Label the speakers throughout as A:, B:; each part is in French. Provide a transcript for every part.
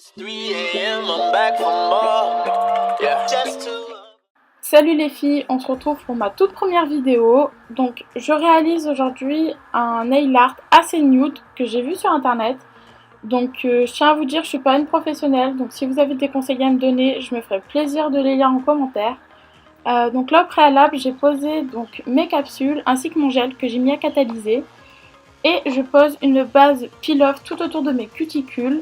A: It's 3 a.m. I'm back for more. Yeah. Just to...
B: Salut les filles, on se retrouve pour ma toute première vidéo. Donc je réalise aujourd'hui un nail art assez nude que j'ai vu sur internet. Donc je tiens à vous dire, je suis pas une professionnelle, donc si vous avez des conseils à me donner, je me ferai plaisir de les lire en commentaire. Donc là au préalable, j'ai posé donc mes capsules ainsi que mon gel que j'ai mis à catalyser. Et je pose une base peel-off tout autour de mes cuticules.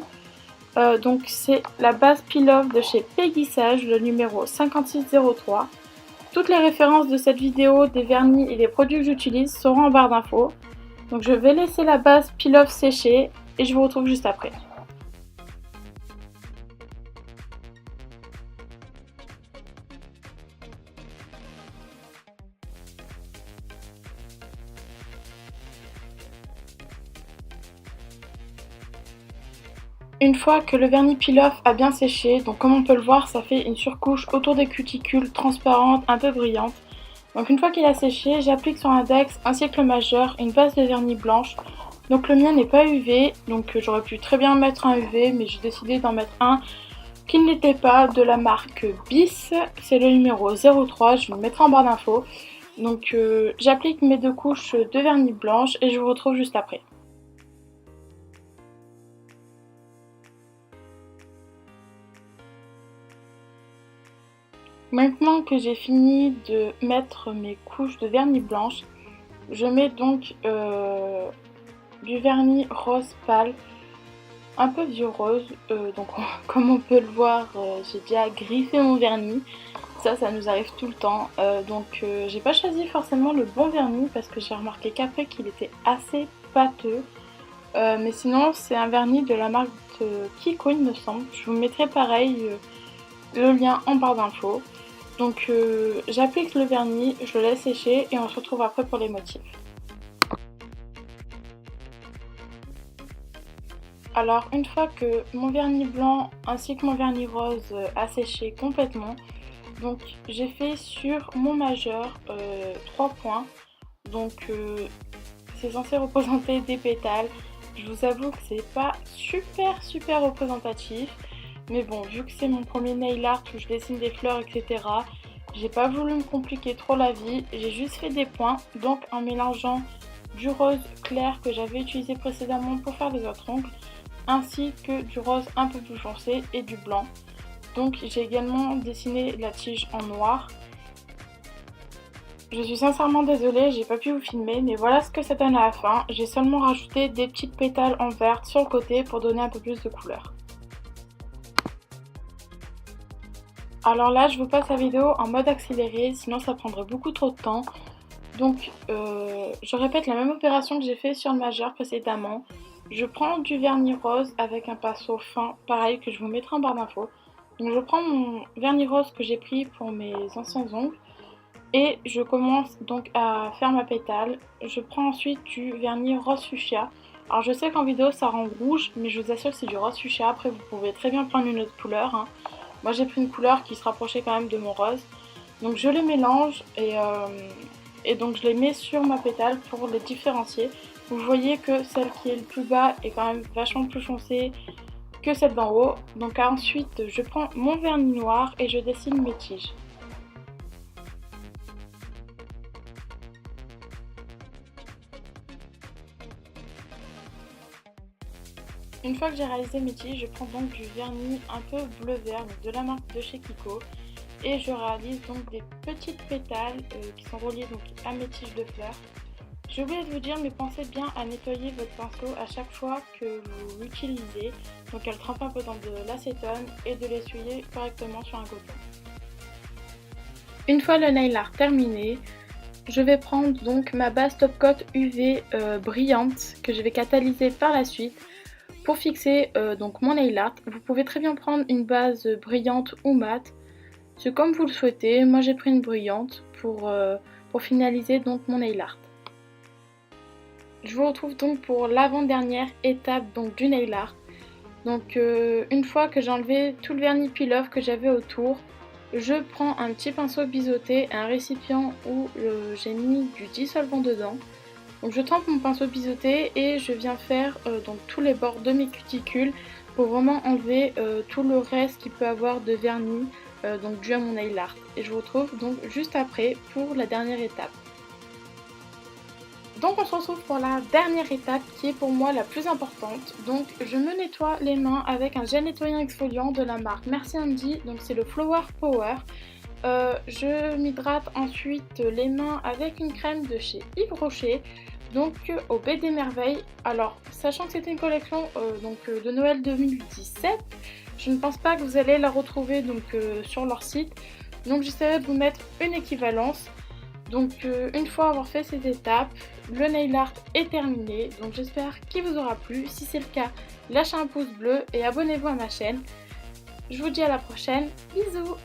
B: Donc c'est la base peel-off de chez Peggy Sage, le numéro 5603. Toutes les références de cette vidéo, des vernis et des produits que j'utilise seront en barre d'infos. Donc je vais laisser la base peel-off sécher et je vous retrouve juste après. Une fois que le vernis peel-off a bien séché, donc comme on peut le voir, ça fait une surcouche autour des cuticules transparente, un peu brillante. Donc une fois qu'il a séché, j'applique sur l'index ainsi que le majeur une base de vernis blanche. Donc le mien n'est pas UV, donc j'aurais pu très bien mettre un UV, mais j'ai décidé d'en mettre un qui ne l'était pas, de la marque Bis. C'est le numéro 03, je vous le mettrai en barre d'infos. Donc j'applique mes deux couches de vernis blanche et je vous retrouve juste après. Maintenant que j'ai fini de mettre mes couches de vernis blanche, je mets donc du vernis rose pâle, un peu vieux rose. Donc comme on peut le voir, j'ai déjà griffé mon vernis. Ça nous arrive tout le temps. Donc j'ai pas choisi forcément le bon vernis parce que j'ai remarqué qu'après qu'il était assez pâteux. Mais sinon c'est un vernis de la marque Kiko il me semble. Je vous mettrai pareil le lien en barre d'infos. Donc j'applique le vernis, je le laisse sécher et on se retrouve après pour les motifs. Alors une fois que mon vernis blanc ainsi que mon vernis rose a séché complètement, donc j'ai fait sur mon majeur 3 points. Donc c'est censé représenter des pétales. Je vous avoue que c'est pas super représentatif. Mais bon, vu que c'est mon premier nail art où je dessine des fleurs, etc., j'ai pas voulu me compliquer trop la vie, j'ai juste fait des points, donc en mélangeant du rose clair que j'avais utilisé précédemment pour faire les autres ongles, ainsi que du rose un peu plus foncé et du blanc. Donc j'ai également dessiné la tige en noir. Je suis sincèrement désolée, j'ai pas pu vous filmer, mais voilà ce que ça donne à la fin. J'ai seulement rajouté des petites pétales en vert sur le côté pour donner un peu plus de couleur. Alors là, je vous passe la vidéo en mode accéléré, sinon ça prendrait beaucoup trop de temps. Donc, je répète la même opération que j'ai fait sur le majeur précédemment. Je prends du vernis rose avec un pinceau fin, pareil que je vous mettrai en barre d'infos. Donc je prends mon vernis rose que j'ai pris pour mes anciens ongles et je commence donc à faire ma pétale. Je prends ensuite du vernis rose fuchsia. Alors je sais qu'en vidéo ça rend rouge, mais je vous assure que c'est du rose fuchsia. Après vous pouvez très bien prendre une autre couleur, hein. Moi j'ai pris une couleur qui se rapprochait quand même de mon rose. Donc je les mélange et donc je les mets sur ma pétale pour les différencier. Vous voyez que celle qui est le plus bas est quand même vachement plus foncée que celle d'en haut. Donc ensuite je prends mon vernis noir et je dessine mes tiges. Une fois que j'ai réalisé mes tiges, je prends donc du vernis un peu bleu-vert de la marque de chez Kiko. Et je réalise donc des petites pétales qui sont reliées donc à mes tiges de fleurs. J'ai oublié de vous dire, mais pensez bien à nettoyer votre pinceau à chaque fois que vous l'utilisez. Donc à le tremper un peu dans de l'acétone et de l'essuyer correctement sur un coton. Une fois le nail art terminé, je vais prendre donc ma base Top Coat UV brillante que je vais catalyser par la suite pour fixer donc mon nail art. Vous pouvez très bien prendre une base brillante ou mate. C'est comme vous le souhaitez, moi j'ai pris une brillante pour finaliser donc mon nail art. Je vous retrouve donc pour l'avant-dernière étape donc du nail art. Donc une fois que j'ai enlevé tout le vernis peel-off que j'avais autour, je prends un petit pinceau biseauté, un récipient où j'ai mis du dissolvant dedans. Donc je trempe mon pinceau biseauté et je viens faire donc tous les bords de mes cuticules. pour vraiment enlever tout le reste qu'il peut avoir de vernis donc dû à mon nail art. Et je vous retrouve donc juste après pour la dernière étape. Donc on se retrouve pour la dernière étape qui est pour moi la plus importante. Donc je me nettoie les mains avec un gel nettoyant exfoliant de la marque Merci Andy, donc c'est le Flower Power. Je m'hydrate ensuite les mains avec une crème de chez Yves Rocher, donc au Baie des Merveilles. Alors sachant que c'était une collection de Noël 2017, je ne pense pas que vous allez la retrouver sur leur site, donc j'essaierai de vous mettre une équivalence. Donc une fois avoir fait ces étapes, le nail art est terminé, donc j'espère qu'il vous aura plu. Si c'est le cas, lâchez un pouce bleu et abonnez-vous à ma chaîne. Je vous dis à la prochaine, bisous.